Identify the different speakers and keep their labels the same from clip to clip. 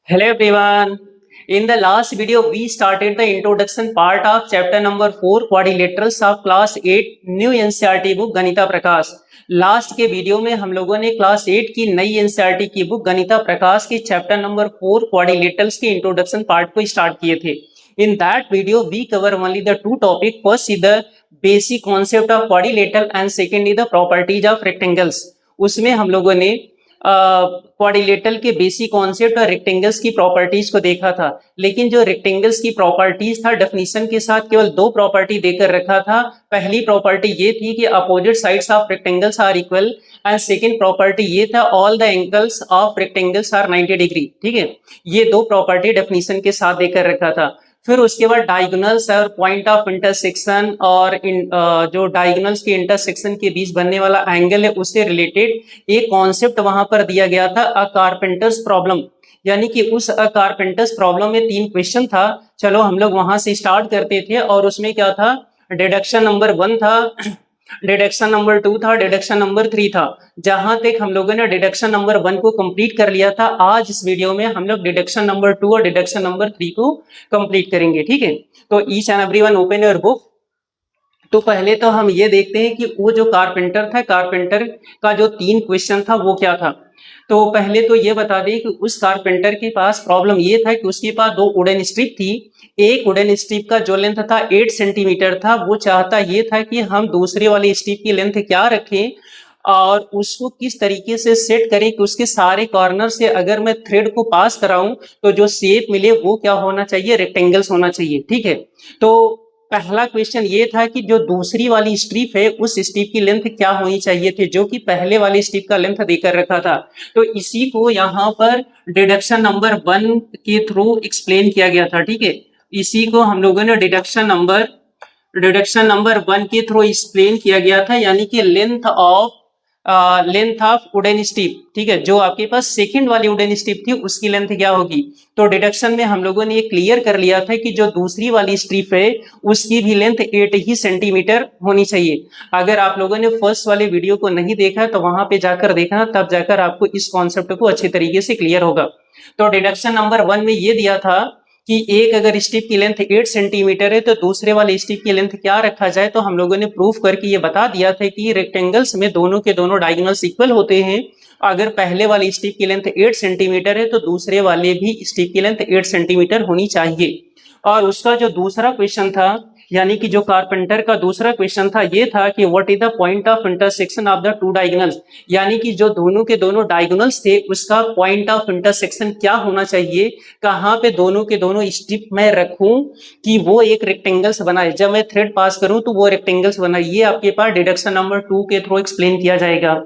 Speaker 1: Hello everyone. In the last video, we started the introduction part of chapter number 4 quadrilaterals of class 8 new NCERT book गणिता Prakash. Last के video में हम लोगों ने class 8 की नई NCERT की book गणिता प्रकाश के चैप्टर नंबर 4 quadrilaterals के इंट्रोडक्शन पार्ट को स्टार्ट किए थे। In that video, we cover only the two topic. First is the basic concept of quadrilateral and second is the properties of rectangles. उसमें हम लोगों ने क्वाड्रिलेटरल के बेसिक कॉन्सेप्ट और रेक्टेंगल्स की प्रॉपर्टीज को देखा था, लेकिन जो रेक्टेंगल्स की प्रॉपर्टीज था डेफिनेशन के साथ केवल दो प्रॉपर्टी देकर रखा था। पहली प्रॉपर्टी ये थी कि opposite sides of rectangles are equal and second property ये था all the angles of rectangles are 90 degree. ठीक है, ये दो प्रॉपर्टी डेफिनेशन के साथ देकर रखा था। फिर उसके बाद डायगोनल्स और पॉइंट ऑफ इंटरसेक्शन और जो डायगोनल्स के इंटरसेक्शन के बीच बनने वाला एंगल है उससे रिलेटेड एक कॉन्सेप्ट वहां पर दिया गया था, अ कारपेंटर्स प्रॉब्लम। यानी कि उस अ कारपेंटर्स प्रॉब्लम में 3 क्वेश्चन था। चलो हम लोग वहां से स्टार्ट करते थे और उसमें क्या था, डिडक्शन नंबर 1 था, डिडक्शन नंबर 2 था, डिडक्शन नंबर 3 था। जहां तक हम लोगों ने डिडक्शन नंबर 1 को कंप्लीट कर लिया था, आज इस वीडियो में हम लोग डिडक्शन नंबर 2 और डिडक्शन नंबर 3 को कंप्लीट करेंगे। ठीक है, तो each and everyone open your book. तो पहले तो हम ये देखते हैं कि वो जो कारपेंटर था, कारपेंटर का जो 3 क्वेश्चन था वो क्या था। तो पहले तो ये बता दें कि उस कारपेंटर के पास प्रॉब्लम ये था कि उसके पास 2 वुडन स्ट्रिप थी। एक वुडन स्ट्रिप का जो लेंथ था 8 सेंटीमीटर था। वो चाहता ये था कि हम दूसरे वाले स्ट्रिप की लेंथ क्या रखें और उसको किस तरीके से सेट करें कि उसके सारे कॉर्नर से अगर मैं थ्रेड को पास कराऊं तो जो शेप मिले वो क्या होना चाहिए, रेक्टेंगल्स होना चाहिए। ठीक है, तो पहला क्वेश्चन ये था कि जो दूसरी वाली स्ट्रिप है उस स्ट्रिप की लेंथ क्या होनी चाहिए थी, जो कि पहले वाली स्ट्रिप का लेंथ देकर रखा था। तो इसी को यहाँ पर डिडक्शन नंबर 1 के थ्रू एक्सप्लेन किया गया था। ठीक है, इसी को हम लोगों ने डिडक्शन नंबर 1 के थ्रू एक्सप्लेन किया गया था, यानी कि लेंथ ऑफ वुडन स्ट्रिप। ठीक है, जो आपके पास सेकंड वाली वुडन स्ट्रिप थी उसकी लेंथ क्या होगी। तो डिडक्शन में हम लोगों ने ये क्लियर कर लिया था कि जो दूसरी वाली स्ट्रिप है उसकी भी लेंथ 8 ही सेंटीमीटर होनी चाहिए। अगर आप लोगों ने फर्स्ट वाले वीडियो को नहीं देखा तो वहां पे जाकर देखना, तब जाकर आपको इस कॉन्सेप्ट को अच्छे तरीके से क्लियर होगा। तो डिडक्शन नंबर 1 में ये दिया था कि एक अगर स्ट्रिप की लेंथ 8 सेंटीमीटर है तो दूसरे वाले स्ट्रिप की लेंथ क्या रखा जाए। तो हम लोगों ने प्रूफ करके ये बता दिया था कि रेक्टेंगल्स में दोनों के दोनों डायगोनल्स इक्वल होते हैं। अगर पहले वाले स्ट्रिप की लेंथ 8 सेंटीमीटर है तो दूसरे वाले भी स्ट्रिप की लेंथ 8 सेंटीमीटर होनी चाहिए। और उसका जो दूसरा क्वेश्चन था, यानी कि जो कारपेंटर का दूसरा क्वेश्चन था, ये था कि what is the point of intersection of the two diagonals. यानी कि जो दोनों के दोनों डायगोनल्स थे उसका पॉइंट ऑफ इंटरसेक्शन क्या होना चाहिए, कहाँ पे दोनों के दोनों स्ट्रिप मैं रखूं कि वो एक रेक्टेंगल्स बनाए, जब मैं थ्रेड पास करूं तो वो रेक्टेंगल्स बनाए। ये आपके पास डिडक्शन नंबर 2 के थ्रू एक्सप्लेन किया जाएगा।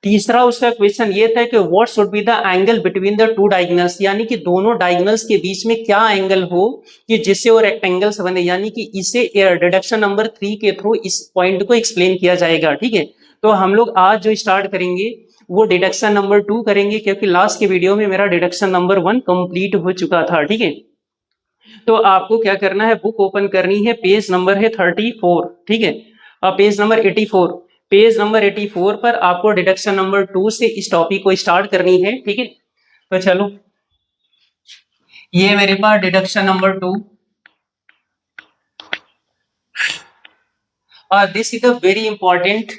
Speaker 1: तीसरा उसका क्वेश्चन ये था कि what should be the angle between the two diagonals, यानी कि दोनों डायगोनल्स के बीच में क्या एंगल हो कि जिससे वो रेक्टेंगल्स बने। यानी कि इसे डिडक्शन नंबर 3 के थ्रू इस पॉइंट को एक्सप्लेन किया जाएगा। ठीक है, तो हम लोग आज जो स्टार्ट करेंगे वो डिडक्शन नंबर 2 करेंगे, क्योंकि लास्ट के वीडियो में मेरा डिडक्शन नंबर 1 कंप्लीट हो चुका था। ठीक है, तो आपको क्या करना है, बुक ओपन करनी है, पेज नंबर है 34। ठीक है, पेज नंबर 84, पेज नंबर 84 पर आपको डिडक्शन नंबर 2 से इस टॉपिक को स्टार्ट करनी है। ठीक है, तो चलो, ये मेरे पास डिडक्शन नंबर 2 और this is a very important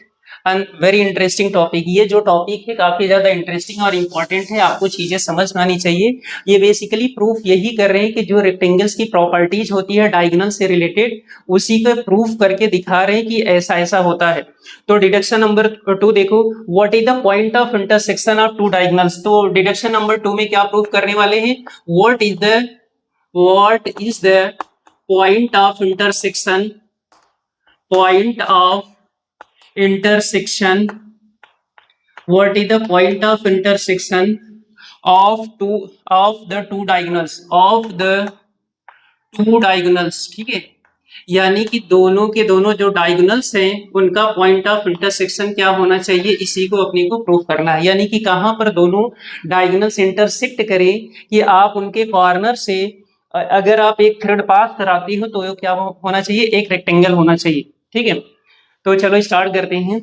Speaker 1: and very interesting topic. ये जो टॉपिक है काफी ज्यादा इंटरेस्टिंग और इंपॉर्टेंट है, आपको चीजें समझ में आनी चाहिए। ये बेसिकली प्रूफ यही कर रहे हैं कि जो रेक्टेंगल्स की प्रॉपर्टीज होती है डायगोनल से रिलेटेड, उसी को प्रूफ करके दिखा रहे हैं कि ऐसा ऐसा होता है। तो डिडक्शन नंबर 2 देखो, what is the point of intersection of two diagonals. तो डिडक्शन नंबर 2 में क्या प्रूफ करने वाले हैं, what is the point of intersection, point of intersection, what is the point of intersection of the two diagonals। ठीक है, यानी कि दोनों के दोनों जो डायगोनल्स हैं उनका पॉइंट ऑफ इंटरसेक्शन क्या होना चाहिए, इसी को अपने को प्रूफ करना है। यानी कि कहां पर दोनों डायगोनल्स इंटरसेक्ट करें कि आप उनके कॉर्नर से अगर आप एक थ्रेड पास कराती हो तो क्या होना चाहिए, एक रेक्टेंगल होना चाहिए। ठीक है, तो चलो स्टार्ट करते हैं।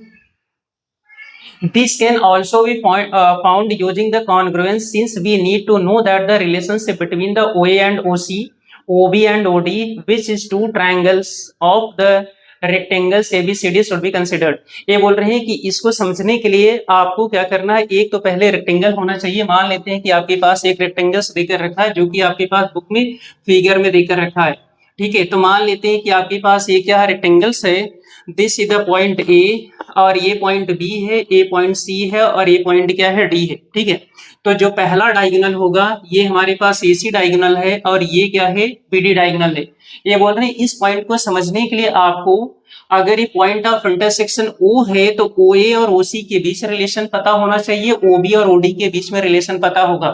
Speaker 1: This can also be found using the congruence, since we need to know that the relationship between the OA and OC, OB and OD, which is two triangles of the rectangles ABCD should be considered. ये बोल रहे हैं कि इसको समझने के लिए आपको क्या करना है, एक तो पहले रेक्टेंगल होना चाहिए। मान लेते हैं कि आपके पास एक रेक्टेंगल देकर रखा है जो कि आपके पास बुक में फिगर में देकर रखा है, ठीक है। तो मान लेते हैं कि आपके पास ये क्या है, रेक्टेंगल्स है। This is the point A और ये पॉइंट बी है, ए पॉइंट सी है और ये पॉइंट क्या है, डी है, ठीक है। तो जो पहला डायगोनल होगा ये हमारे पास एसी डायगोनल है और ये क्या है, बीडी डायगोनल है। ये बोल रहे हैं इस पॉइंट को समझने के लिए आपको अगर ये पॉइंट ऑफ इंटरसेक्शन ओ है तो ओ ए और ओसी के बीच रिलेशन पता होना चाहिए, ओबी और ओडी के बीच में रिलेशन पता होगा,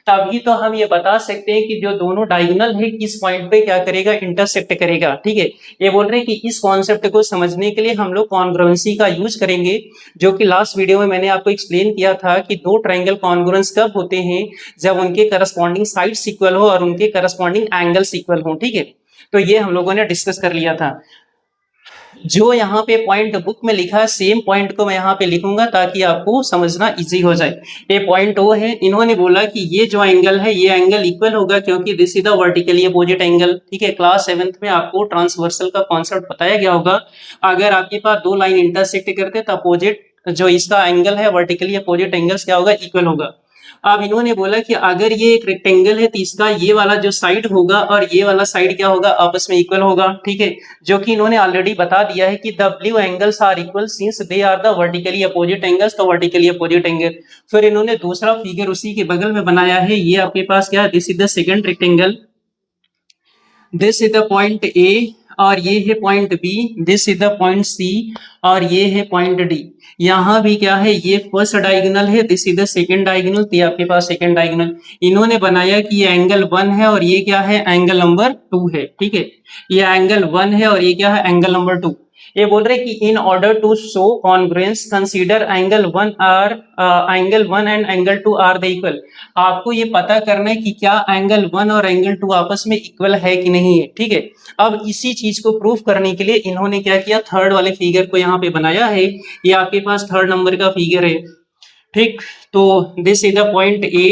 Speaker 1: तभी तो हम ये बता सकते हैं कि जो दोनों डायगोनल है किस पॉइंट पे क्या करेगा, इंटरसेक्ट करेगा, ठीक है। ये बोल रहे हैं कि इस कॉन्सेप्ट को समझने के लिए हम लोग कॉन्ग्रुएंसी का यूज करेंगे, जो कि लास्ट वीडियो में मैंने आपको एक्सप्लेन किया था कि दो ट्रायंगल कॉन्ग्रुएंस कब होते हैं, जब उनके करस्पॉन्डिंग साइड्स इक्वल हो और उनके करस्पॉन्डिंग एंगल्स इक्वल हो, ठीक है। तो ये हम लोगों ने डिस्कस कर लिया था। जो यहाँ पे पॉइंट बुक में लिखा है सेम पॉइंट को मैं यहाँ पे लिखूंगा ताकि आपको समझना इजी हो जाए। ये पॉइंट वो है, इन्होंने बोला कि ये जो एंगल है ये एंगल इक्वल होगा क्योंकि this is the vertically opposite angle, ठीक है। क्लास 7th में आपको ट्रांसवर्सल का कॉन्सेप्ट बताया गया होगा। अगर आपके पास दो लाइन इंटरसेक्ट करते तो अपोजिट जो इसका एंगल है वर्टिकली अपोजिट एंगल्स क्या होगा, इक्वल होगा। अब इन्होंने बोला कि अगर ये एक रेक्टेंगल है तो इसका ये वाला जो साइड होगा और ये वाला साइड क्या होगा, आपस में इक्वल होगा, ठीक है। जो कि इन्होंने ऑलरेडी बता दिया है कि the blue angles are equal since they are the vertically opposite angles, तो वर्टिकली अपोजिट एंगल। फिर इन्होंने दूसरा फिगर उसी के बगल में बनाया है, ये आपके पास क्या है, this is the second rectangle, this is the point A और ये है point B, this is the point C और ये है पॉइंट डी। यहाँ भी क्या है, ये फर्स्ट डायगोनल है, this is the second diagonal, तो आपके पास सेकंड डायगोनल। इन्होंने बनाया कि ये एंगल 1 है और ये क्या है, एंगल नंबर 2 है, ठीक है। ये एंगल 1 है और ये क्या है, एंगल नंबर 2। ये बोल रहे कि in order to show congruence consider angle 1 and angle 2 are the equal. आपको ये पता करना है कि क्या एंगल 1 और एंगल 2 आपस में इक्वल है कि नहीं है, ठीक है। अब इसी चीज को प्रूफ करने के लिए इन्होंने क्या किया, थर्ड वाले फिगर को यहाँ पे बनाया है। ये आपके पास थर्ड नंबर का फिगर है, ठीक। तो this is the point A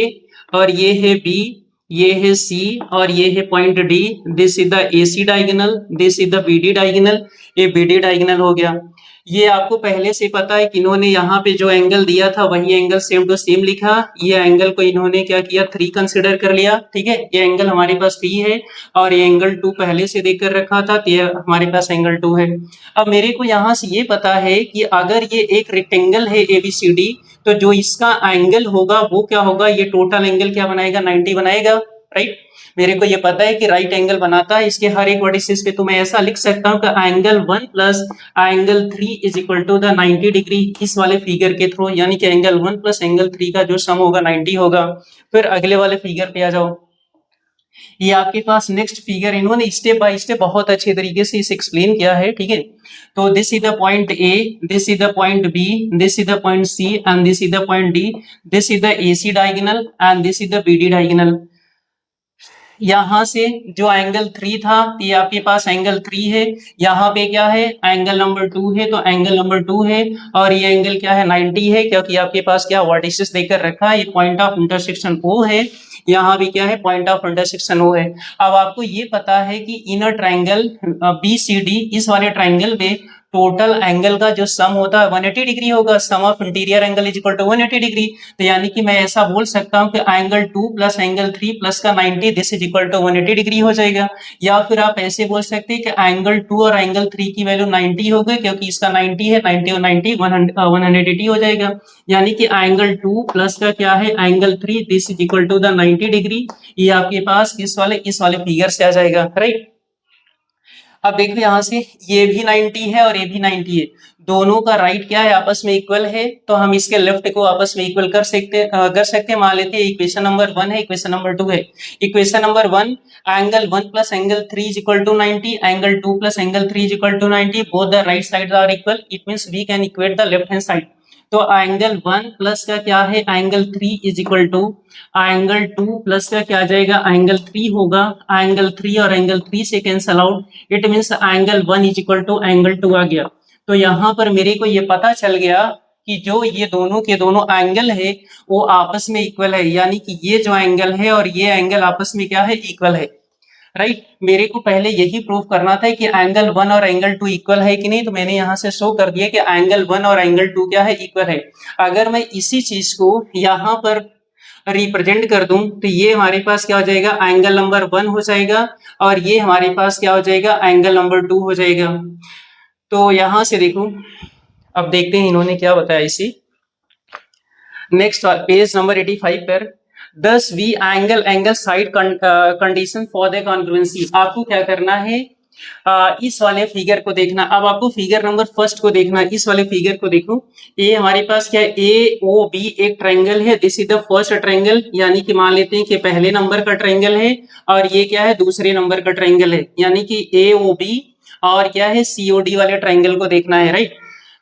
Speaker 1: और ये है बी, ये है सी और ये है point D. This is the AC diagonal, this is the BD diagonal, ये बीडी डायगोनल हो गया। ये आपको पहले से पता है कि इन्होंने यहाँ पे जो एंगल दिया था वही एंगल सेम टू सेम लिखा। ये एंगल को इन्होंने क्या किया, 3 कंसिडर कर लिया, ठीक है। ये एंगल हमारे पास 3 है और ये एंगल 2 पहले से देकर रखा था, तो ये हमारे पास एंगल 2 है। अब मेरे को यहाँ से ये पता है कि अगर ये एक रेक्टेंगल है एबीसीडी, तो जो इसका एंगल होगा वो क्या होगा, ये टोटल एंगल क्या बनाएगा, 90 बनाएगा, राइट। मेरे को ये पता है कि राइट एंगल बनाता है इसके हर एक वर्टिसेस पे, तो मैं ऐसा लिख सकता हूँ कि angle 1 plus angle 3 is equal to the 90 degree इस वाले फिगर के थ्रू, यानी कि एंगल 1 प्लस एंगल 3 का जो सम होगा 90 होगा। फिर अगले वाले फिगर पे आ जाओ। ये आपके पास नेक्स्ट फिगर इन्होंने स्टेप बाय स्टेप बहुत अच्छे तरीके से इसे एक्सप्लेन किया है, ठीक है। तो this is the point A, this is the point B, this is the point C and this is the point D, this is the AC diagonal and this is the BD diagonal. यहाँ से जो angle 3 था ये आपके पास angle 3 है, यहाँ पे क्या है, एंगल नंबर 2 है, तो एंगल नंबर 2 है और ये एंगल क्या है, 90 है, क्योंकि आपके पास क्या वर्टिसेस देकर रखा है। ये पॉइंट ऑफ इंटरसेक्शन O है, यहाँ भी क्या है, पॉइंट ऑफ इंटरसेक्शन O है। अब आपको ये पता है कि इनर ट्रायंगल BCD, इस वाले ट्रायंगल में टोटल एंगल का जो सम होता है 180 डिग्री होगा, sum of interior angle is equal to 180 degree. तो यानी कि मैं ऐसा बोल सकता हूं कि एंगल 2 प्लस एंगल 3 प्लस का 90, this is equal to 180 degree हो जाएगा। या फिर आप ऐसे बोल सकते हैं कि एंगल 2 और एंगल 3 की वैल्यू 90 हो गई, क्योंकि इसका 90 है, 90 और 90 180 हो जाएगा। यानी कि एंगल 2 प्लस का क्या है, angle 3, this is equal to the 90 degree. ये आपके पास इस वाले फिगर से आ जाएगा, राइट। अब देखो यहाँ से ये भी 90 है और ये भी 90 है, दोनों का राइट क्या है, आपस में इक्वल है, तो हम इसके लेफ्ट को आपस में इक्वल कर सकते हैं। मान लेते हैं इक्वेशन नंबर 1 है, इक्वेशन नंबर 2 है। Equation number 1, angle 1 plus angle 3 is equal to 90, angle 2 plus angle 3 is equal to 90, both the right sides are equal, it means we can equate the left hand side. तो angle 1 plus का क्या है, angle 3 is equal to angle 2 plus का क्या आ जाएगा, angle 3 होगा। Angle 3 और एंगल 3 से cancel out, it means angle 1 is equal to angle 2 आ गया। तो यहाँ पर मेरे को ये पता चल गया कि जो ये दोनों के दोनों एंगल है वो आपस में इक्वल है, यानी कि ये जो एंगल है और ये एंगल आपस में क्या है, इक्वल है। राइट, मेरे को पहले यही प्रूव करना था कि एंगल 1 और एंगल 2 इक्वल है कि नहीं, तो मैंने यहाँ से शो कर दिया कि एंगल 1 और एंगल 2 क्या है, इक्वल है। अगर मैं इसी चीज को यहाँ पर रिप्रेजेंट कर दूं तो ये हमारे पास क्या हो जाएगा, एंगल नंबर 1 हो जाएगा, और ये हमारे पास क्या हो जाएगा, एंगल नंबर 2 हो जाएगा। तो यहाँ से देखो, अब देखते हैं इन्होंने क्या बताया इसी नेक्स्ट पेज नंबर 85 पर। दस वी angle side condition for the congruency. आपको क्या करना है, इस वाले फिगर को देखना। अब आपको फिगर नंबर फर्स्ट को देखना, इस वाले फिगर को देखो। ये हमारे पास क्या है, ए ओ बी एक ट्रायंगल है। This is the first triangle, यानी कि मान लेते हैं कि पहले नंबर का ट्रायंगल है, और ये क्या है, दूसरे नंबर का ट्रायंगल है, यानी कि ए ओ बी और क्या है, सी ओ डी वाले ट्रायंगल को देखना है। राइट,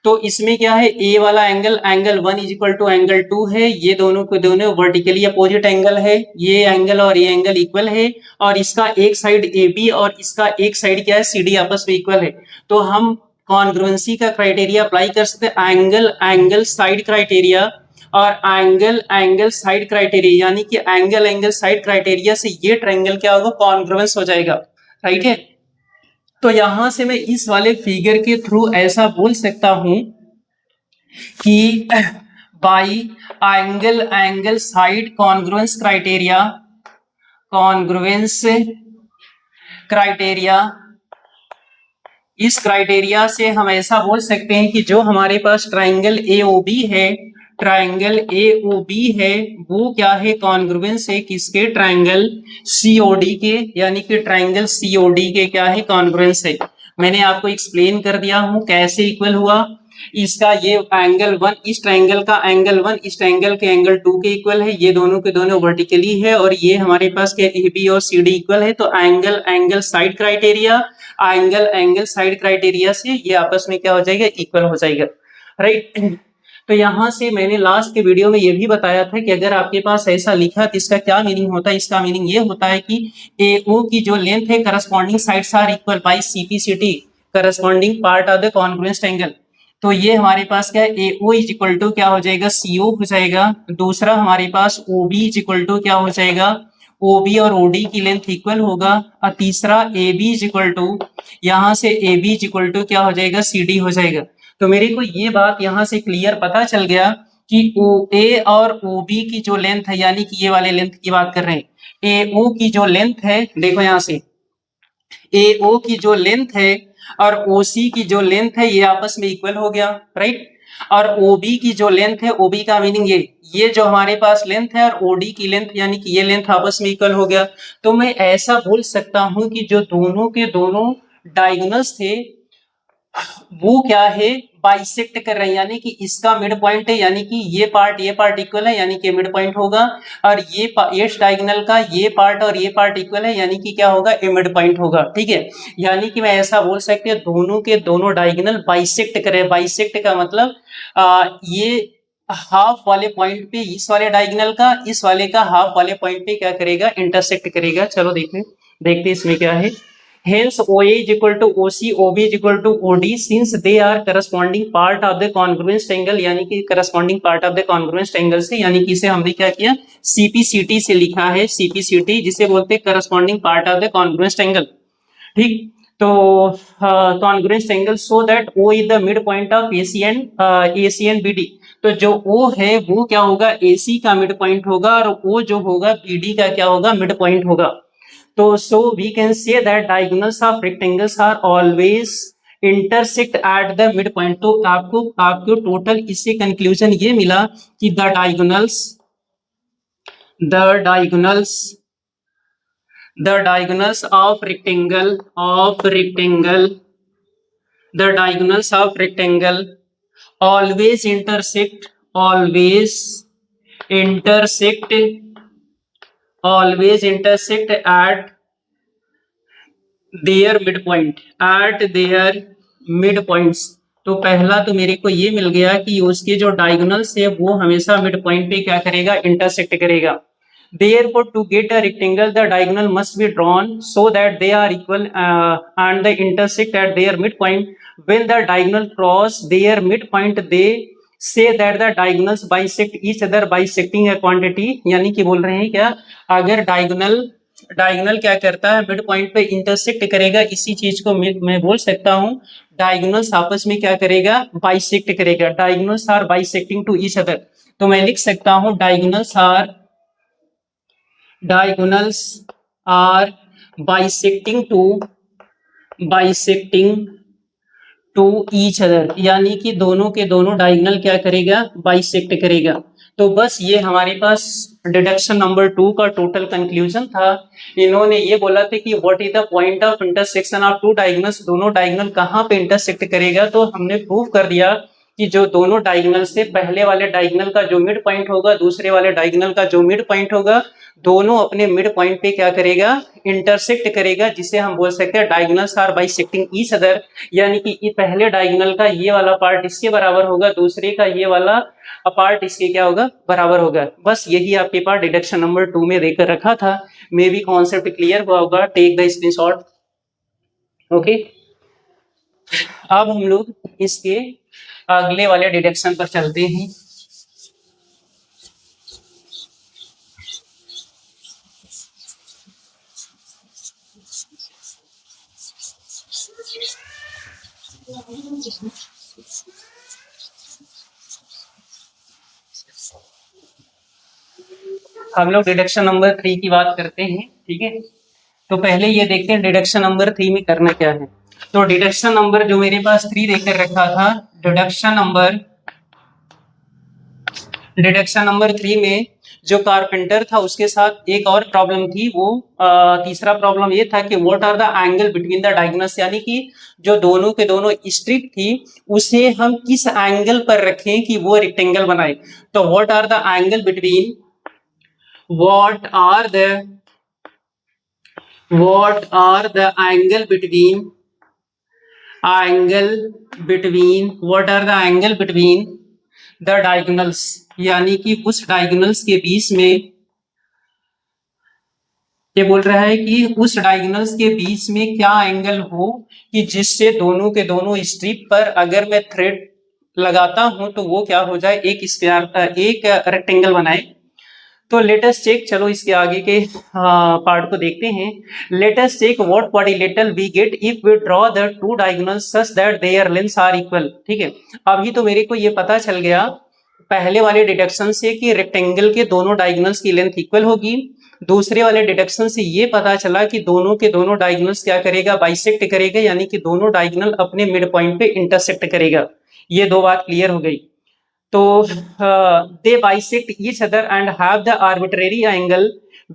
Speaker 1: तो इसमें क्या है, ए वाला angle angle 1 is equal to angle 2 है। ये दोनों को दोनों वर्टिकली अपोजिट एंगल है, ये एंगल और ये एंगल इक्वल है, और इसका एक साइड ए बी और इसका एक साइड क्या है, सी डी आपस में इक्वल है। तो हम कॉन्ग्रुएंसी का क्राइटेरिया अप्लाई कर सकते हैं, एंगल एंगल साइड क्राइटेरिया और एंगल एंगल साइड क्राइटेरिया, यानी कि एंगल एंगल साइड क्राइटेरिया से ये ट्रायंगल क्या होगा, कॉन्ग्रुएंस हो जाएगा। राइट है, तो यहां से मैं इस वाले फिगर के थ्रू ऐसा बोल सकता हूं कि by angle angle side congruence criteria, congruence criteria, इस क्राइटेरिया से हम ऐसा बोल सकते हैं कि जो हमारे पास ट्रायंगल ए ओ बी है, ट्रायंगल ए ओ बी है, वो क्या है, कॉन्ग्रुएंस है किसके, ट्रायंगल सी ओ डी के, यानी कि ट्रायंगल सी ओ डी के क्या है, कॉन्ग्रुएंस है। मैंने आपको एक्सप्लेन कर दिया हूं कैसे इक्वल हुआ। इसका ये एंगल 1, इस ट्रायंगल का एंगल 1 इस ट्रायंगल के एंगल 2 के इक्वल है, ये दोनों के दोनों वर्टिकली है, और ये हमारे पास क्या, ए बी और सी डी इक्वल है। तो angle angle side criteria, angle angle side criteria से ये आपस में क्या हो जाएगा, इक्वल हो जाएगा। राइट, तो यहां से मैंने लास्ट के वीडियो में ये भी बताया था कि अगर आपके पास ऐसा लिखा तो इसका क्या मीनिंग होता है। इसका मीनिंग ये होता है कि ए ओ की जो लेंथ है, corresponding sides are equal by CPCT, corresponding part of the congruence triangle. तो ये हमारे पास क्या है, A O is equal to क्या हो जाएगा, सी ओ हो जाएगा। दूसरा हमारे पास O B is equal to क्या हो जाएगा, ओ बी और ओ डी की लेंथ इक्वल होगा। और तीसरा A B is equal to, यहां से A B is equal to क्या हो जाएगा, सी डी हो जाएगा। तो मेरे को ये बात यहां से क्लियर पता चल गया कि ओ ए और ओ बी की जो लेंथ है, यानी कि ये वाले लेंथ की बात कर रहे हैं, ए ओ की जो लेंथ है, देखो यहां से ए ओ की जो लेंथ है और ओ सी की जो लेंथ है, ये आपस में इक्वल हो गया। राइट, और ओ बी की जो लेंथ है, ओ बी का मीनिंग ये जो हमारे पास लेंथ है और ओ डी की लेंथ, यानी कि ये लेंथ आपस में इक्वल हो गया। तो मैं ऐसा बोल सकता हूं कि जो दोनों के दोनों डायगोनल्स थे वो क्या है, बाइसेक्ट कर रहे हैं, यानी कि इसका मिड पॉइंट है, यानी कि ये पार्ट इक्वल है, यानी कि मिड पॉइंट होगा। और ये डायगोनल का ये पार्ट और ये पार्ट इक्वल है, यानी कि क्या होगा, ए मिड पॉइंट होगा। ठीक है, यानी कि मैं ऐसा बोल सकते हैं दोनों के दोनों डायगोनल बाइसेक्ट करे। बाइसेक्ट का मतलब ये हाफ वाले पॉइंट पे इस वाले डायगोनल का, इस वाले का हाफ वाले पॉइंट पे क्या करेगा, इंटरसेक्ट करेगा। चलो देखते इसमें क्या है। Hence, OA is equal to OC, OB is equal to OD, since they are corresponding part of the congruence triangle, यानी कि corresponding part of the congruence triangle से, यानी कि इसे हमने क्या किया, CPCT से लिखा है, CPCT जिसे बोलते हैं corresponding part of the congruence triangle। ठीक, तो congruence triangle so that O is the midpoint of AC and BD। तो जो O है वो क्या होगा, AC का मिड पॉइंट होगा, और O जो होगा BD का क्या होगा, मिड पॉइंट होगा। तो so we can say that diagonals of rectangles are always intersect at the midpoint। तो आपको टोटल इससे कंक्लूजन ये मिला कि the diagonals of rectangle always intersect at their midpoints। तो पहला तो मेरे को ये मिल गया कि उसके जो डायगोनल्स है वो हमेशा मिड पॉइंट पे क्या करेगा, इंटरसेक्ट करेगा। Therefore, to get a rectangle, the diagonal must be drawn so that they are equal and they intersect at their midpoint. When the diagonal cross their midpoint, they say that the diagonals bisect each other bisecting A quantity, यानी कि बोल रहे हैं क्या, अगर diagonal diagonal क्या करता है, मिड पॉइंट पे इंटरसेक्ट करेगा, इसी चीज को मैं बोल सकता हूँ डायगोनल्स आपस में क्या करेगा, बाइसेक्ट करेगा, diagonals are bisecting to each other. तो मैं लिख सकता हूँ diagonals are bisecting to each other, यानी कि दोनों के दोनों डायगोनल क्या करेगा, बाइसेक्ट करेगा। तो बस ये हमारे पास डिडक्शन नंबर 2 का टोटल कंक्लूजन था। इन्होंने ये बोला था कि what is the point of intersection of two diagonals, दोनों डायगोनल कहाँ पे इंटरसेक्ट करेगा। तो हमने प्रूव कर दिया कि जो दोनों डायगोनल से पहले वाले डायगोनल का जो मिड पॉइंट होगा, दूसरे वाले डायगोनल का जो मिड पॉइंट होगा, दोनों अपने मिड पॉइंट पे क्या करेगा, इंटरसेक्ट करेगा, जिसे हम बोल सकते हैं diagonals are bisecting each other. यानी कि ये पहले डायगोनल का ये वाला पार्ट इसके बराबर होगा, दूसरे का ये वाला पार्ट इसके क्या होगा, बराबर होगा। बस यही आपके पास डिडक्शन नंबर 2 में देकर रखा था। मे बी कॉन्सेप्ट क्लियर हुआ होगा, टेक द स्क्रीनशॉट। ओके, अब हम लोग इसके अगले वाले डिडक्शन पर चलते हैं। हम लोग डिडक्शन नंबर 3 की बात करते हैं, ठीक है। तो पहले ये देखते हैं डिडक्शन नंबर 3 में करना क्या है। तो डिडक्शन नंबर जो मेरे पास 3 देकर रखा था, डिडक्शन नंबर 3 में जो कारपेंटर था उसके साथ एक और प्रॉब्लम थी। वो तीसरा प्रॉब्लम ये था कि what are the angle between the diagonals, यानी कि जो दोनों के दोनों स्ट्रिप थी उसे हम किस एंगल पर रखें कि वो रेक्टेंगल बनाए। तो what are the angle between what are the angle between the diagonals, यानी कि उस डायगोनल्स के बीच में, ये बोल रहा है कि उस डायगोनल्स के बीच में क्या एंगल हो कि जिससे दोनों के दोनों स्ट्रिप पर अगर मैं थ्रेड लगाता हूं तो वो क्या हो जाए, एक स्क्वायर, एक रेक्टेंगल बनाए। तो लेटेस्ट चेक, चलो इसके आगे के पार्ट को देखते हैं। Latest check what quadrilateral we get if we draw the two diagonals such that their lengths are equal. ठीक है, अभी तो मेरे को ये पता चल गया पहले वाले डिडक्शन से कि रेक्टेंगल के दोनों डायगोनल्स की लेंथ इक्वल होगी। दूसरे वाले डिडक्शन से ये पता चला कि दोनों के दोनों डायगोनल्स क्या करेगा, बाइसेक्ट करेगा, यानी कि दोनों डायगोनल अपने मिड पॉइंट पे इंटरसेक्ट करेगा। ये दो बात क्लियर हो गई। तो they bisect each other and have the arbitrary angle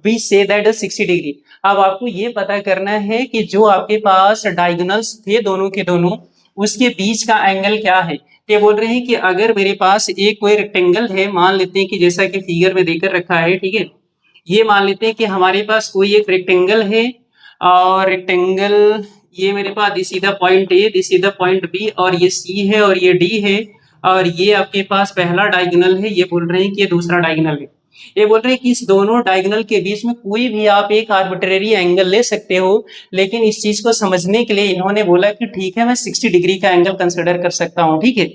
Speaker 1: we say that 60 degree. अब आपको ये पता करना है कि जो आपके पास डायगोनल्स थे दोनों के दोनों, उसके बीच का एंगल क्या है। ये बोल रहे हैं कि अगर मेरे पास एक कोई रेक्टेंगल है, मान लेते हैं कि जैसा कि फिगर में देकर रखा है, ठीक है, ये मान लेते हैं कि हमारे पास कोई एक रेक्टेंगल है और रेक्टेंगल ये मेरे पास this is the point A, this is the point B, और ये सी है और ये डी है, और ये आपके पास पहला डायगोनल है, ये बोल रहे हैं कि ये दूसरा डायगोनल है। ये बोल रहे हैं कि इस दोनों डायगोनल के बीच में कोई भी आप एक आर्बिट्रेरी एंगल ले सकते हो, लेकिन इस चीज को समझने के लिए इन्होंने बोला कि ठीक है मैं 60 डिग्री का एंगल कंसिडर कर सकता हूँ। ठीक है,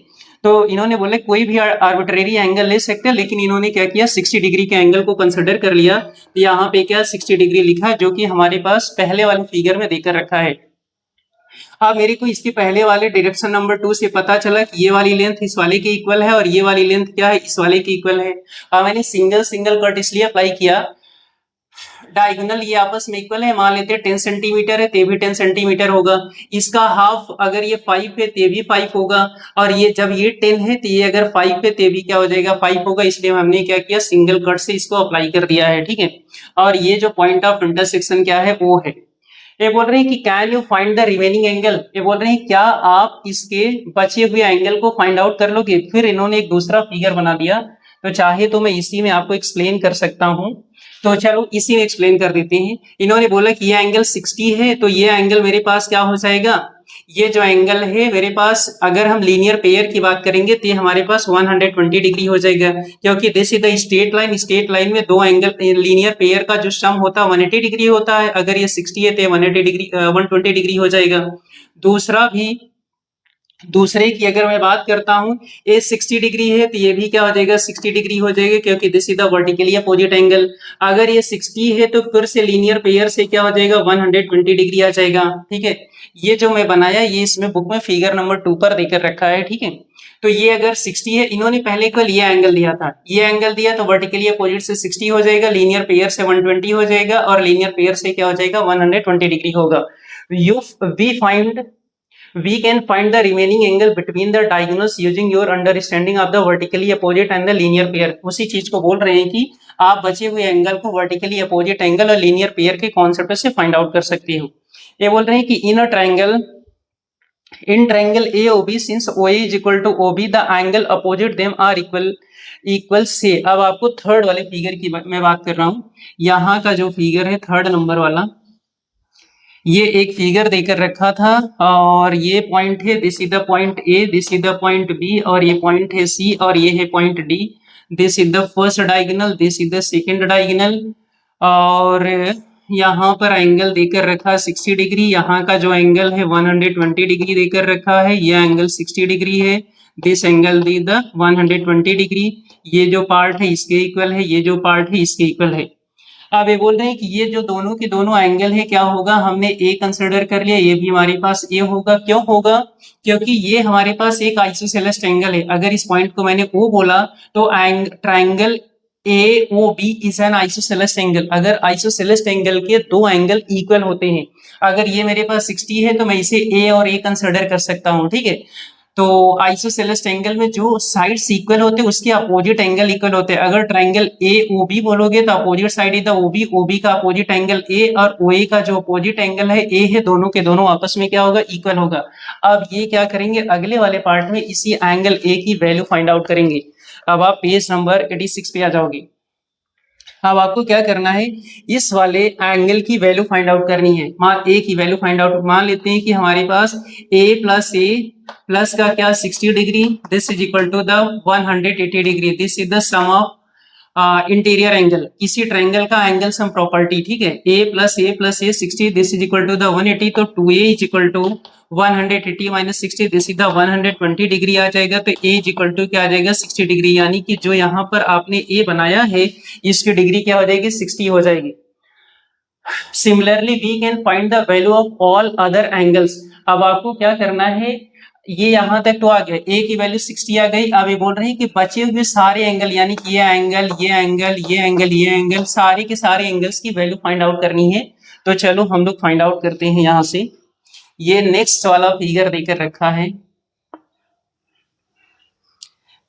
Speaker 1: तो इन्होंने बोला कोई भी आर्बिट्रेरी एंगल ले सकते हैं, लेकिन इन्होंने क्या किया, 60 डिग्री के एंगल को कंसिडर कर लिया। तो यहाँ पे क्या 60 डिग्री लिखा, जो कि हमारे पास पहले वाले फिगर में देकर रखा है। अब मेरे को इसके पहले वाले डायरेक्शन नंबर 2 से पता चला कि ये वाली लेंथ इस वाले के इक्वल है और ये वाली लेंथ क्या है, इस वाले के इक्वल है। अब मैंने सिंगल कट इसलिए अप्लाई किया, डायगोनल ये आपस में इक्वल है, मान लेते हैं 10 सेंटीमीटर है तो भी 10 सेंटीमीटर होगा, इसका हाफ अगर ये 5 है तो भी 5 होगा, और ये जब ये 10 है तो ये अगर 5 है तो भी क्या हो जाएगा, 5 होगा। इसलिए हमने क्या किया, सिंगल कट से इसको अप्लाई कर दिया है। ठीक है, और ये जो पॉइंट ऑफ इंटरसेक्शन क्या है, वो है। ये बोल रहे हैं कि can you find the remaining angle, ये बोल रहे हैं क्या आप इसके बचे हुए एंगल को फाइंड आउट कर लोगे। फिर इन्होंने एक दूसरा फिगर बना दिया, तो चाहे तो मैं इसी में आपको एक्सप्लेन कर सकता हूं, तो चलो इसी में एक्सप्लेन कर देते हैं। इन्होंने बोला कि ये एंगल 60 है, तो ये एंगल मेरे पास क्या हो जाएगा, ये जो एंगल है मेरे पास, अगर हम लीनियर पेयर की बात करेंगे तो ये हमारे पास 120 डिग्री हो जाएगा, क्योंकि this is the straight line, straight line में दो एंगल लीनियर पेयर का जो सम होता है 180 डिग्री होता है। अगर ये 60 है तो 180 डिग्री 120 डिग्री हो जाएगा। दूसरा भी दूसरे की अगर मैं बात करता हूं, ए 60 डिग्री है तो ये भी क्या हो जाएगा 60 डिग्री हो जाएगा, क्योंकि this is the vertically opposite angle. अगर ये 60 है तो फिर से लीनियर पेयर से क्या हो जाएगा 120 डिग्री आ जाएगा। ठीक है, ये जो मैं बनाया ये इसमें बुक में फिगर नंबर 2 पर देकर रखा है। ठीक है, तो ये अगर 60 है, इन्होंने पहले कल ये एंगल दिया था, ये एंगल दिया तो वर्टिकली अपोजिट से 60 हो जाएगा, लीनियर पेयर से 120 हो जाएगा, और लीनियर पेयर से क्या हो जाएगा 120 डिग्री होगा। You we find we can find the remaining angle between the diagonals using your understanding of the vertically opposite and the linear pair। उसी चीज को बोल रहे हैं कि आप बचे हुए एंगल को वर्टिकली अपोजिट एंगल और लीनियर पेयर के कॉन्सेप्ट से फाइंड आउट कर सकते हो। ये बोल रहे हैं कि इन triangle AOB since OA is equal to OB the angle opposite them are equal से। अब आपको थर्ड वाले फिगर की मैं बात कर रहा हूं, यहाँ का जो फिगर है थर्ड नंबर वाला, ये एक फिगर देकर रखा था, और ये पॉइंट है this is the point A, this is the point B, और ये पॉइंट है सी, और ये है point D. This is the first diagonal, this is the second diagonal, और यहाँ पर एंगल देकर रखा 60 डिग्री, यहाँ का जो एंगल है 120 डिग्री देकर रखा है, ये एंगल 60 डिग्री है, this angle the the 120 degree. ये जो पार्ट है इसके इक्वल है, ये जो पार्ट है इसके इक्वल है। अब ये बोल रहे हैं कि ये जो दोनों के दोनों एंगल है क्या होगा, हमने ए कंसिडर कर लिया, ये भी हमारे पास ए होगा। क्यों होगा, क्योंकि ये हमारे पास एक आइसोसेलेस एंगल है। अगर इस पॉइंट को मैंने ओ बोला तो triangle A O B is an isosceles angle. अगर आइसोसेलेस एंगल के दो एंगल इक्वल होते हैं, अगर ये मेरे पास 60 है तो मैं इसे ए और ए कंसिडर कर सकता हूँ। ठीक है, तो आइसोसेलेस एंगल में जो साइड्स इक्वल होते हैं उसके अपोजिट एंगल इक्वल होते हैं। अगर ट्रायंगल ए ओ बी बोलोगे तो अपोजिट साइड इज द ओबी, ओबी का अपोजिट एंगल ए, और ओए का जो अपोजिट एंगल है ए है, दोनों के दोनों आपस में क्या होगा इक्वल होगा। अब ये क्या करेंगे, अगले वाले पार्ट में इसी एंगल ए की वैल्यू फाइंड आउट करेंगे। अब आप पेज नंबर 86 पे आ जाओगे। अब आपको क्या करना है, इस वाले एंगल की वैल्यू फाइंड आउट करनी है। मान ए की वैल्यू फाइंड आउट, मान लेते हैं कि हमारे पास ए प्लस का क्या 60 degree, this is equal to the 180 degree, this is the sum of interior angle, किसी ट्रायंगल का एंगल सम प्रॉपर्टी। ठीक है, A plus A 60, this is equal to the 180, तो 2a is equal to 180 minus 60, this is the 120 degree आ जाएगा। तो a is equal to क्या आ जाएगा 60 डिग्री, यानी कि जो यहाँ पर आपने a बनाया है इसकी डिग्री क्या हो जाएगी 60 हो जाएगी। Similarly we can find the value of all other angles. अब आपको क्या करना है, ये यहां तक तो आ गया, ए की वैल्यू 60 आ गई। अब ये बोल रहे हैं कि बचे हुए सारे एंगल, यानी कि ये एंगल, ये एंगल, ये एंगल, ये एंगल, सारे के सारे एंगल्स की वैल्यू फाइंड आउट करनी है। तो चलो हम लोग फाइंड आउट करते हैं यहां से। ये नेक्स्ट वाला फिगर देकर रखा है,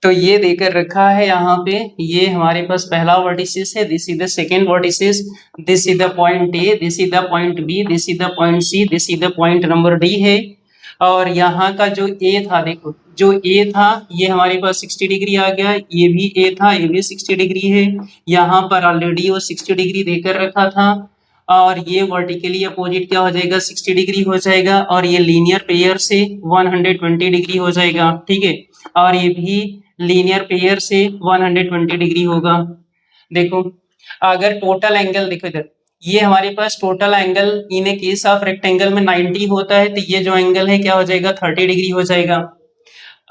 Speaker 1: तो ये देकर रखा है यहाँ पे, ये हमारे पास पहला वर्टिसिस है, this is the second vertices, this is the point A, this is the point B, this is the point C, this is the point number D है। और यहाँ का जो ए था, देखो जो ए था ये हमारे पास 60 डिग्री आ गया, ये भी ए था, ये भी 60 डिग्री है। यहाँ पर ऑलरेडी वो 60 डिग्री देकर रखा था, और ये वर्टिकली अपोजिट क्या हो जाएगा 60 डिग्री हो जाएगा, और ये लीनियर पेयर से 120 डिग्री हो जाएगा। ठीक है, और ये भी लीनियर पेयर से 120 डिग्री होगा। देखो अगर टोटल एंगल देखो इधर, ये हमारे पास total angle in a case of rectangle में 90 होता है, तो ये जो एंगल है क्या हो जाएगा 30 डिग्री हो जाएगा।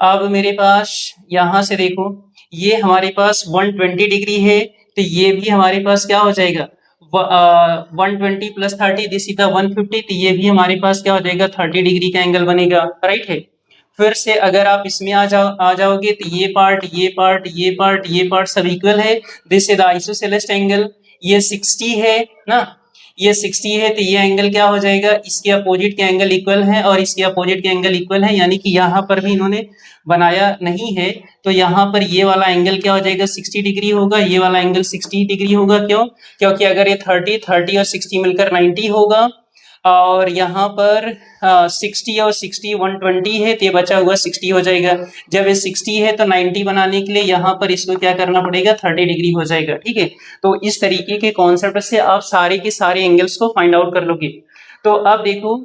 Speaker 1: अब मेरे पास यहां से देखो, ये हमारे पास 120 डिग्री है, तो ये भी हमारे पास क्या हो जाएगा 120 प्लस 30, दिस इज द 150, तो ये भी हमारे पास क्या हो जाएगा 30 डिग्री का एंगल बनेगा। राइट है, फिर से अगर आप इसमें आ जाओगे तो ये पार्ट, ये पार्ट, ये पार्ट, ये पार्ट सब इक्वल है, this is the isosceles angle. ये 60 है ना, ये 60 है, तो ये एंगल क्या हो जाएगा, इसके अपोजिट के एंगल इक्वल है और इसके अपोजिट के एंगल इक्वल है, यानी कि यहाँ पर भी इन्होंने बनाया नहीं है, तो यहाँ पर ये वाला एंगल क्या हो जाएगा 60 डिग्री होगा, ये वाला एंगल 60 डिग्री होगा। क्यों, क्योंकि अगर ये 30 और 60 मिलकर 90 होगा, और यहाँ पर 60 और 60 120 है, तो ये बचा हुआ 60 हो जाएगा। जब ये 60 है तो 90 बनाने के लिए यहाँ पर इसको क्या करना पड़ेगा 30 डिग्री हो जाएगा। ठीक है, तो इस तरीके के कॉन्सेप्ट से आप सारे के सारे एंगल्स को फाइंड आउट कर लोगे। तो अब देखो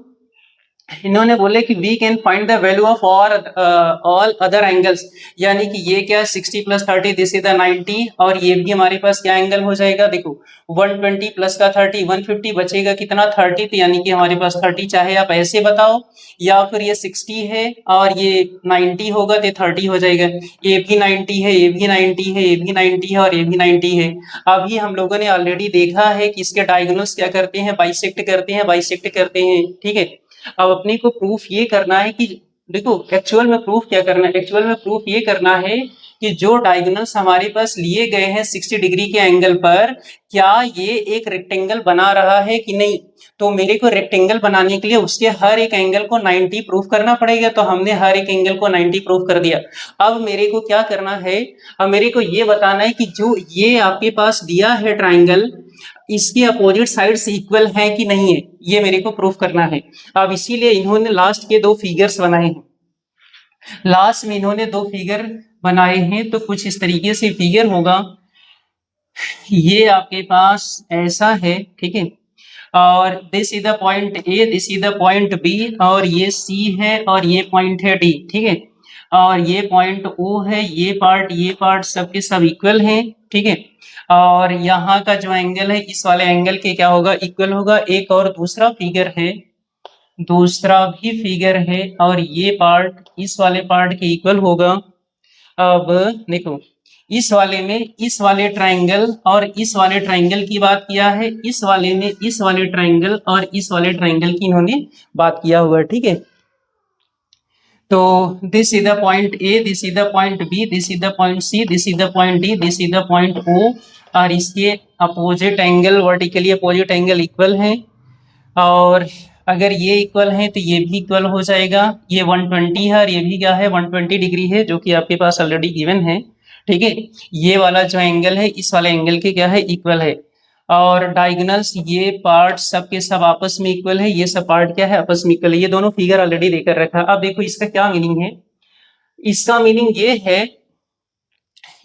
Speaker 1: इन्होंने बोले कि we can find the value of all other angles, यानी कि ये क्या 60 प्लस 30 दिस इज द 90, और ये भी हमारे पास क्या एंगल हो जाएगा, देखो 120 प्लस का 30 150 बचेगा कितना 30, तो यानी कि हमारे पास 30, चाहे आप ऐसे बताओ या फिर ये 60 है और ये 90 होगा तो 30 हो जाएगा। ये भी 90 है, ये भी 90 है, ये भी 90 है और ये भी 90 है। अभी हम लोगों ने ऑलरेडी देखा है कि इसके डायगोनल्स क्या करते हैं, बाइसेक्ट करते हैं, बाइसेक्ट करते हैं, ठीक है। अब अपने को प्रूफ ये करना है कि देखो एक्चुअल में प्रूफ क्या करना है, एक्चुअल में प्रूफ ये करना है कि जो डायगोनल्स हमारे पास लिए गए हैं 60 डिग्री के एंगल पर, क्या ये एक रेक्टेंगल बना रहा है कि नहीं। तो मेरे को रेक्टेंगल बनाने के लिए उसके हर एक एंगल को 90 प्रूफ करना पड़ेगा, तो हमने हर एक एंगल को 90 प्रूफ कर दिया। अब मेरे को क्या करना है, अब मेरे को ये बताना है कि जो ये आपके पास दिया है ट्राइंगल, इसके अपोजिट साइड्स इक्वल है कि नहीं है, ये मेरे को प्रूफ करना है। अब इसीलिए इन्होंने लास्ट के दो फिगर्स बनाए हैं, लास्ट में इन्होंने दो फिगर बनाए हैं, तो कुछ इस तरीके से फिगर होगा, ये आपके पास ऐसा है, ठीक है, और this is the point A, this is the point B, और ये सी है और ये पॉइंट है डी, ठीक है, और ये पॉइंट ओ है, ये पार्ट सबके सब इक्वल हैं, ठीक है, और यहाँ का जो एंगल है इस वाले एंगल के क्या होगा, इक्वल होगा। एक और दूसरा फिगर है, दूसरा भी फिगर है, और ये पार्ट इस वाले पार्ट के इक्वल होगा। अब देखो इस वाले में इस वाले ट्राइंगल और इस वाले ट्राइंगल की बात किया है, इस वाले में इस वाले ट्राइंगल और इस वाले ट्राइंगल की इन्होंने बात किया हुआ है, ठीक है। तो this is the point A, this is the point B, this is the point C, this is the point D, this is the point O, और इसके opposite angle, vertically opposite angle equal है, और अगर ये equal है तो ये भी इक्वल हो जाएगा। ये 120 है और ये भी क्या है 120 डिग्री है, जो कि आपके पास ऑलरेडी गिवन है, ठीक है। ये वाला जो एंगल है इस वाले एंगल के क्या है, इक्वल है, और डायगोनल्स ये पार्ट सब के सब आपस में इक्वल है, ये सब पार्ट क्या है आपस में इक्वल है। ये दोनों फिगर ऑलरेडी देकर रखा। अब देखो इसका क्या मीनिंग है, इसका मीनिंग ये है,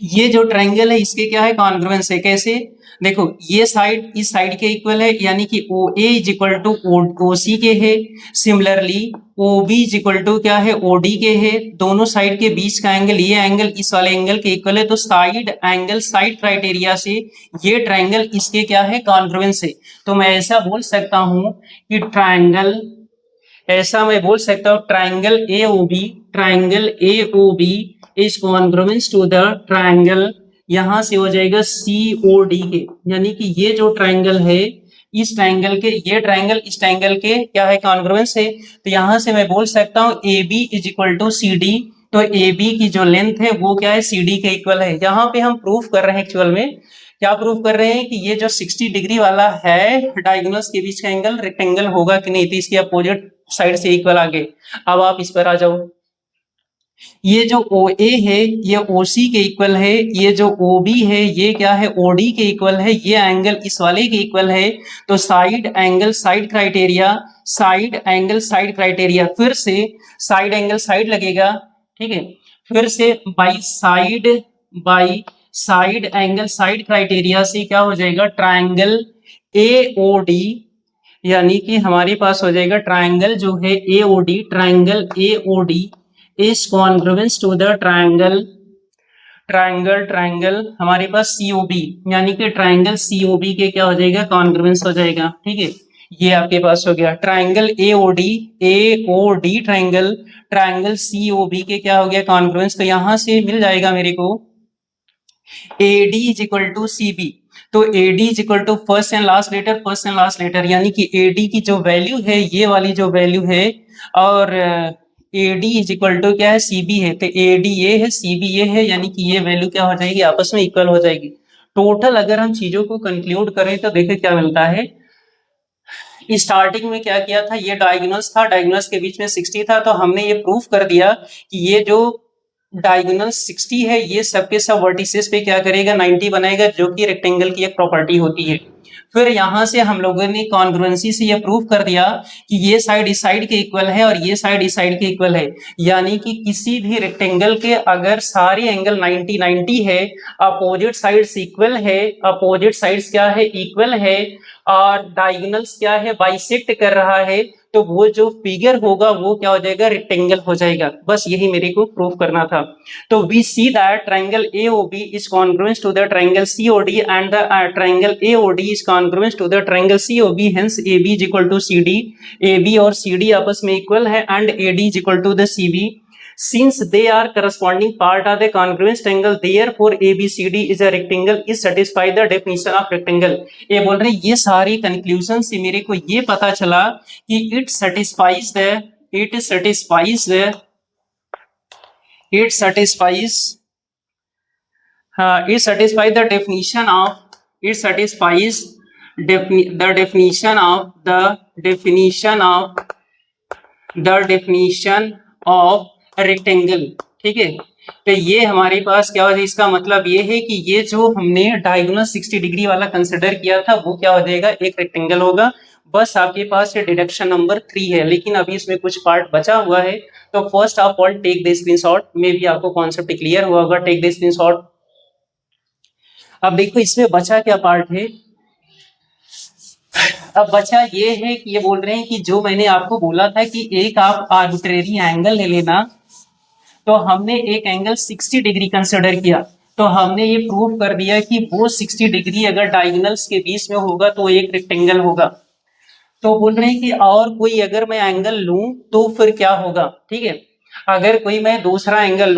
Speaker 1: ये जो ट्रायंगल है इसके क्या है कॉन्ग्रुएंस है। कैसे, देखो ये साइड इस साइड के इक्वल है, यानी कि O A is equal to O C के है। Similarly O B is equal to क्या है, ओ डी के है। दोनों साइड के बीच का एंगल, ये एंगल इस वाले एंगल के इक्वल है, तो साइड एंगल साइड क्राइटेरिया से ये ट्रायंगल इसके क्या है कॉन्ग्रुएंस है। तो मैं ऐसा बोल सकता हूं कि ट्रायंगल, ऐसा मैं बोल सकता हूँ triangle A O B, triangle A O B is congruence to the triangle, यहां से हो जाएगा सी ओ डी के, यानी कि ये जो ट्राइंगल है इस ट्राइंगल के, ये ट्राइंगल इस ट्राइंगल के क्या है कॉन्ग्रुएंस है। तो यहां से मैं बोल सकता हूँ A B is equal to C D, तो ए बी की जो लेंथ है वो क्या है सी डी के इक्वल है। यहाँ पे हम प्रूफ कर रहे हैं, एक्चुअल में क्या प्रूफ कर रहे हैं कि ये जो 60 डिग्री वाला है डायगोनल्स के बीच का एंगल रेक्टेंगल होगा कि नहीं, तो इसके अपोजिट साइड से इक्वल आगे। अब आप इस पर आ जाओ, ये जो ओ ए है ये ओ सी के इक्वल है, ये जो ओ बी है ये क्या है ओ डी के इक्वल है, ये एंगल इस वाले के इक्वल है। तो side angle side criteria, side angle side criteria, फिर से साइड एंगल साइड लगेगा, ठीक है, फिर से by side angle side criteria से क्या हो जाएगा ट्रायंगल ए ओ डी, यानी कि हमारे पास हो जाएगा ट्रायंगल जो है A O D, triangle A O D is congruence to the triangle, triangle हमारे पास सीओबी, यानी कि ट्रायंगल सीओबी के क्या हो जाएगा कॉन्ग्रुएंस हो जाएगा, ठीक है। ये आपके पास हो गया triangle A O D triangle, triangle COB के क्या हो गया कॉन्ग्रुएंस। तो यहां से मिल जाएगा मेरे को AD is equal to CB, तो AD is equal to first and last letter, first and last letter, यानी कि AD की जो वैल्यू है ये वाली जो वैल्यू है, और AD इज इक्वल टू क्या है CB है, तो AD ये है CB ये है, यानी कि ये वैल्यू क्या हो जाएगी आपस में इक्वल हो जाएगी। टोटल अगर हम चीजों को कंक्लूड करें तो देखिए क्या मिलता है। स्टार्टिंग में क्या किया था, ये डायगोनल्स था, डायगोनल्स के बीच में 60 था, तो हमने ये प्रूफ कर दिया कि ये जो डायगोनल 60 है ये सबके सब वर्टिसेस पे क्या करेगा 90 बनाएगा, जो कि रेक्टेंगल की एक प्रॉपर्टी होती है। फिर यहां से हम लोगों ने कॉन्ग्रुएंसी से ये प्रूफ कर दिया कि ये साइड इस साइड के इक्वल है और ये साइड इस साइड के इक्वल है, यानी कि किसी भी रेक्टेंगल के अगर सारे एंगल 90 90 है, अपोजिट साइड्स इक्वल है, अपोजिट साइड्स क्या है इक्वल है, और डायगोनल्स क्या है, बाइसेक्ट कर रहा है, तो वो जो फिगर होगा वो क्या हो जाएगा, रेक्टेंगल हो जाएगा। बस यही मेरे को प्रूव करना था। तो we see that triangle AOB is congruent to the triangle COD and the triangle AOD is congruent to the triangle COB, hence AB is equal to CD। AB और CD आपस में इक्वल है and AD is equal to the CB। Since they are corresponding part of the congruent triangle, therefore ABCD is a rectangle is satisfy the definition of rectangle। ये बोल रहे हैं, ये सारी कंक्लूजन से मेरे को ये पता चला कि it satisfies the definition of it satisfies the definition of rectangle. ठीक है, तो ये हमारे पास क्या हो जाए, इसका मतलब ये है कि ये जो हमने डायगोनल 60 डिग्री वाला कंसिडर किया था वो क्या हो जाएगा, एक रेक्टेंगल होगा। बस आपके पास ये डिडक्शन नंबर 3 है, लेकिन अभी इसमें कुछ पार्ट बचा हुआ है। तो first of all take the screenshot, में भी आपको कॉन्सेप्ट क्लियर हुआ होगा। Take the screenshot. अब देखो इसमें बचा क्या पार्ट है। अब बचा ये है कि ये बोल रहे हैं कि जो मैंने आपको बोला था कि एक आप आर्बिट्रेरी एंगल ले लेना, तो हमने एक एंगल 60 डिग्री कंसिडर किया, तो हमने ये प्रूव कर दिया कि वो 60 डिग्री अगर डायगोनल्स के बीच में होगा तो एक रेक्टेंगल होगा। तो बोल रहे हैं कि और कोई अगर मैं एंगल लूं तो फिर क्या होगा। ठीक है, अगर कोई मैं दूसरा एंगल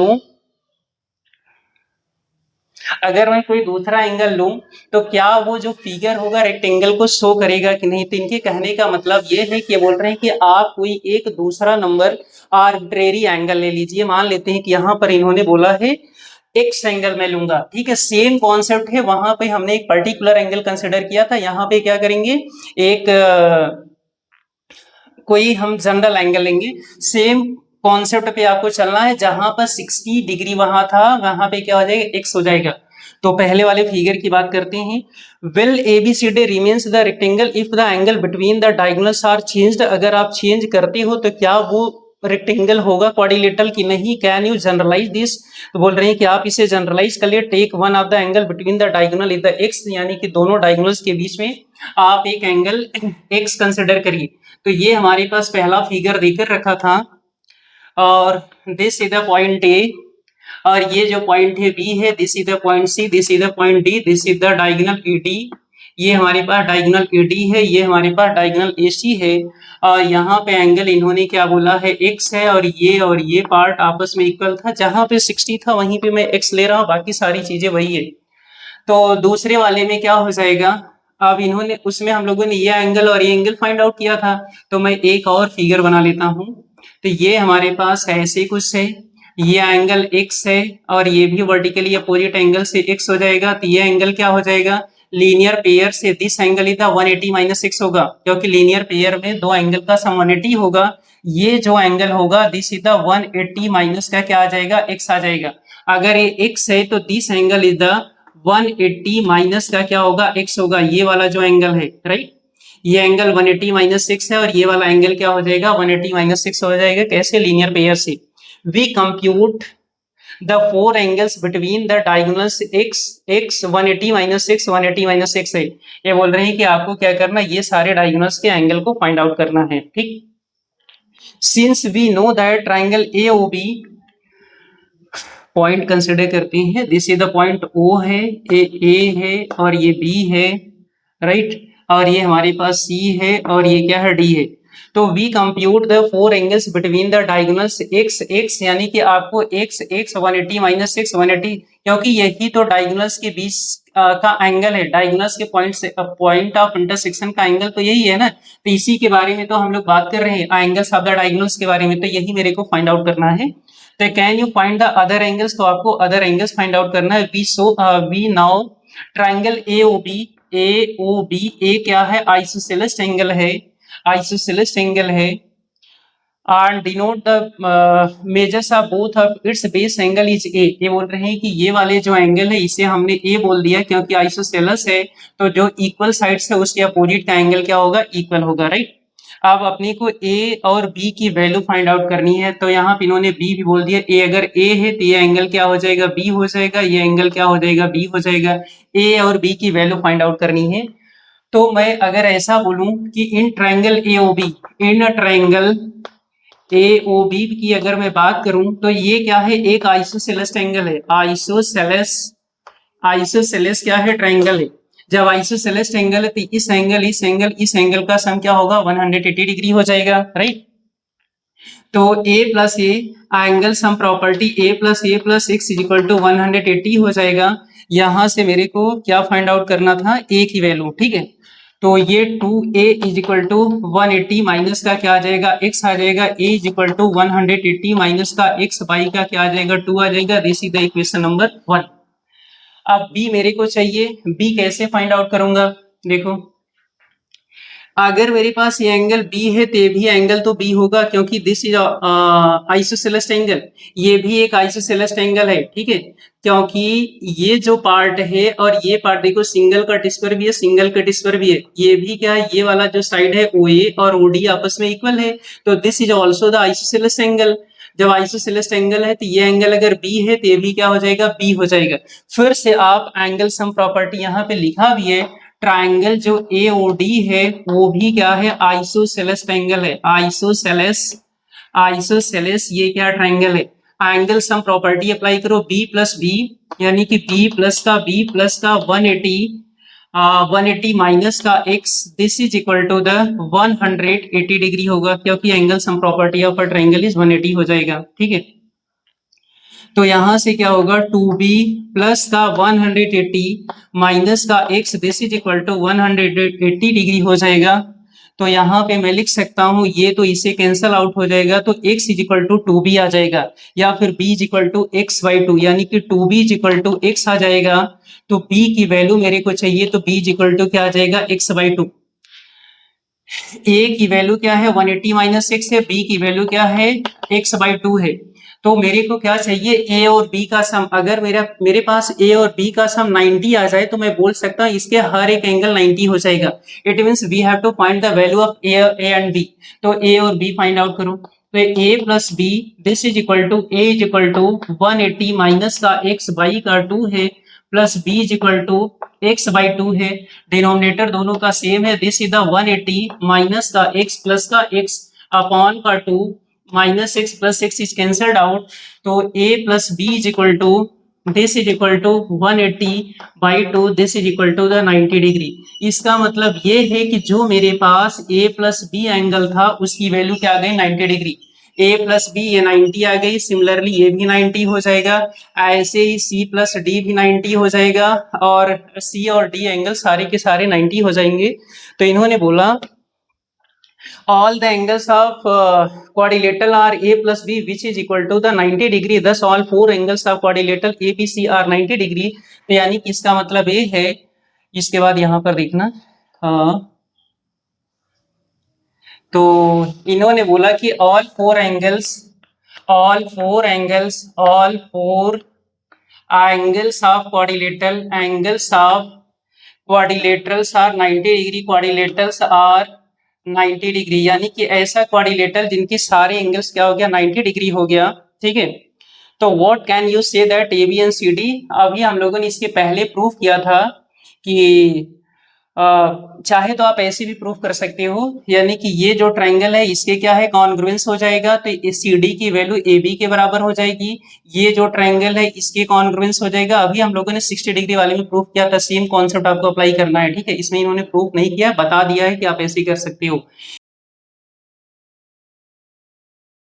Speaker 1: लूं, तो क्या वो जो फिगर होगा रेक्टेंगल को शो करेगा कि नहीं। तो इनके कहने का मतलब ये है कि बोल रहे हैं कि आप कोई एक दूसरा नंबर आर्बिट्रेरी एंगल ले लीजिए। मान लेते हैं कि यहाँ पर इन्होंने बोला है एक्स एंगल मैं लूंगा। ठीक है, सेम कॉन्सेप्ट है, वहां पे हमने एक पर्टिकुलर एंगल कंसिडर किया था, यहाँ पे क्या करेंगे, एक कोई हम जनरल एंगल लेंगे। सेम कॉन्सेप्ट पे आपको चलना है, जहां पर 60 डिग्री वहां था, वहां पे क्या हो जाएगा, एक्स हो जाएगा। तो पहले वाले फिगर की बात करते हैं। Will ABCD remains the rectangle if the angle between the diagonals are changed. अगर आप चेंज करते हो तो क्या वो रेक्टेंगल होगा क्वाड्रिलेटरल की नहीं। Can you generalise this. तो बोल रहे हैं कि आप इसे जनरलाइज कर लिए। Take one of the angle between the diagonal if the x, यानी कि दोनों डायगोनल्स के बीच में आप एक एंगल एक्स कंसिडर करिए। तो ये हमारे पास पहला फिगर देकर रखा था, और this is the point A, और ये जो पॉइंट है बी है, this is the point C, this is the point D, this is the diagonal ED। ये हमारे पास डायगोनल AD है, ये हमारे पास डायगोनल AC है, और यहाँ पे एंगल इन्होंने क्या बोला है, x है, और ये पार्ट आपस में इक्वल था। जहां पे 60 था वहीं पे मैं x ले रहा हूँ, बाकी सारी चीजें वही है। तो दूसरे वाले में क्या हो जाएगा, अब इन्होंने उसमें हम लोगों ने ये एंगल और ये एंगल फाइंड आउट किया था, तो मैं एक और फिगर बना लेता हूं। तो ये हमारे पास ऐसे कुछ है, ये एंगल x है, और ये भी वर्टिकली अपोजिट एंगल से x हो जाएगा। तो ये एंगल क्या हो जाएगा, लीनियर पेयर से this angle is the 180 minus 6 होगा, क्योंकि लीनियर पेयर में दो एंगल का सम 180 होगा। ये जो एंगल होगा दिस इज द 180 माइनस का क्या आ जाएगा, x आ जाएगा। अगर ये x है तो this angle is the 180 minus का क्या होगा, x होगा। ये वाला जो एंगल है, राइट, ये एंगल 180 माइनस 6 है, और ये वाला एंगल क्या हो जाएगा, 180 माइनस 6 हो जाएगा। कैसे, लीनियर पेयर से। We compute the four angles between the diagonals x 180 minus 6 180 minus 6 है। ये बोल रहे हैं कि आपको क्या करना है, ये सारे डायगोनल्स के एंगल को फाइंड आउट करना है। ठीक, since we know that triangle AOB, point consider करते हैं। This is the point O है, A है, और ये B है, राइट, और ये हमारे पास C है, और ये क्या है, D है। तो we compute the four angles between the diagonals x, यानी कि आपको x 180 माइनस 6 180, क्योंकि यही तो डायगोनल्स के बीच का एंगल है। डायगोनल्स के पॉइंट ऑफ इंटरसेक्शन का एंगल तो यही है ना। तो इसी के बारे में तो हम लोग बात कर रहे हैं, एंगल्स ऑफ द डायगोनल्स के बारे में, तो यही मेरे को फाइंड आउट करना है। तो can you find the other angles, तो आपको अदर एंगल्स फाइंड आउट करना है। वी नाउ ट्रायंगल AOB ए क्या है, आइसोसेलेस एंगल है, आइसोसेलेस एंगल है, and denote the measures of both of its base angle is A। ये बोल रहे हैं कि ये वाले जो एंगल है इसे हमने A बोल दिया, क्योंकि आइसोसेलेस है, तो जो इक्वल साइड्स है उसके अपोजिट का एंगल क्या होगा, इक्वल होगा, राइट। अब अपने को A और B की वैल्यू फाइंड आउट करनी है, तो यहाँ पे इन्होंने B भी बोल दिया। A अगर A है तो ये एंगल क्या हो जाएगा, B हो जाएगा, ये एंगल क्या हो जाएगा, B हो जाएगा। A और B की वैल्यू फाइंड आउट करनी है। तो मैं अगर ऐसा बोलूं कि इन ट्रायंगल एओबी की अगर मैं बात करूं तो ये क्या है, एक आइसोसेलेस ट्रायंगल है। आइसोसेलेस क्या है, ट्रायंगल है। जब आइसोसेलेस ट्रायंगल है तो इस एंगल का सम क्या होगा, 180 डिग्री हो जाएगा, राइट। तो a plus a angle sum property a plus x is equal to 180 हो जाएगा। यहां से मेरे को क्या फाइंड आउट करना था, a की वैल्यू, ठीक है। तो ये 2a is equal to 180 minus का क्या आ जाएगा, x आ जाएगा। a is equal to 180 minus का x बाई का क्या आ जाएगा, 2 आ जाएगा। This is the equation number 1। अब b मेरे को चाहिए, b कैसे फाइंड आउट करूंगा, देखो। अगर मेरे पास ये एंगल B है तो ये भी एंगल तो B होगा, क्योंकि दिस इज आइसोसेलेस एंगल। ये भी एक आइसोसेलेस एंगल है, ठीक है। क्योंकि ये जो पार्ट है और ये पार्ट देखो, सिंगल कट इस पर भी है, सिंगल कट इस पर भी है। ये भी क्या है, ये वाला जो साइड है OA और OD आपस में इक्वल है। तो this is also the isosceles angle. जब आइसोसेलेस एंगल है तो ये एंगल अगर B है तो ये भी क्या हो जाएगा, B हो जाएगा। फिर से आप एंगल सम प्रॉपर्टी यहाँ पे लिखा भी है, ट्रायंगल जो AOD है वो भी क्या है, आइसोसेलेस ट्रायंगल है। आइसोसेलेस ये क्या ट्रायंगल है। एंगल सम प्रॉपर्टी अप्लाई करो, B प्लस बी, यानी कि B प्लस का 180 माइनस का x, this is equal to the 180 degree होगा, क्योंकि angle sum property of a triangle is 180 हो जाएगा, ठीक है। तो यहां से क्या होगा, 2b प्लस का 180 माइनस का x, this is equal to 180 degree हो जाएगा। तो यहाँ पे मैं लिख सकता हूँ, ये तो इसे कैंसल आउट हो जाएगा, तो x is equal to 2b आ जाएगा, या फिर b is equal to x by 2, यानी कि 2b is equal to x आ जाएगा। तो b की वैल्यू मेरे को चाहिए, तो b इज इक्वल टू क्या आ जाएगा, x बाई 2। a की वैल्यू क्या है, 180 माइनस एक्स है, b की वैल्यू क्या है, x बाई 2 है। तो मेरे को क्या चाहिए, a और b का सम। अगर मेरे पास a और b का सम 90 आ जाए तो मैं बोल सकता हूँ इसके हर एक एंगल 90 हो जाएगा। It means we have to find the value of a and b। तो a और b फाइंड आउट करो। तो a plus B, this is equal to a is equal to 180 minus का x बाई का 2 है, plus b is equal to x by 2 है। Denominator दोनों का सेम है, दिस इज द 180 माइनस का x प्लस का x अपॉन का 2, minus x plus x is cancelled out. तो a plus B is equal to, this is equal to 180 by 2, this is equal to the 90 degree. इसका मतलब ये है कि जो मेरे पास a प्लस बी एंगल था उसकी वैल्यू क्या आ गई, 90 डिग्री। a प्लस बी ये 90 आ गई, सिमिलरली ये भी 90 हो जाएगा। ऐसे ही c प्लस डी भी 90 हो जाएगा, और c और d एंगल सारे के सारे 90 हो जाएंगे। तो इन्होंने बोला all the angles of quadrilateral are a plus b which is equal to the 90 degree, thus all four angles of quadrilateral abc are 90 degree। तो यानी कि इसका मतलब ये है, इसके बाद यहां पर देखना, हाँ, तो इन्होंने बोला कि all four angles of quadrilaterals are 90 degree, quadrilaterals are 90 degree, यानी कि ऐसा क्वाड्रिलेटरल जिनकी सारे एंगल्स क्या हो गया, 90 डिग्री हो गया, ठीक है। तो what can you say that A B and C D. अभी हम लोगों ने इसके पहले प्रूफ किया था कि चाहे तो आप ऐसे भी प्रूफ कर सकते हो, यानी कि ये जो ट्रायंगल है इसके क्या है, कॉन्ग्रुएंस हो जाएगा, तो सी डी की वैल्यू ए बी के बराबर हो जाएगी। ये जो ट्रायंगल है इसके कॉन्ग्रुएंस हो जाएगा। अभी हम लोगों ने 60 डिग्री वाले में प्रूफ किया था, सेम कॉन्सेप्ट आपको अप्लाई करना है, ठीक है। इसमें इन्होंने प्रूफ नहीं किया, बता दिया है कि आप ऐसे कर सकते हो।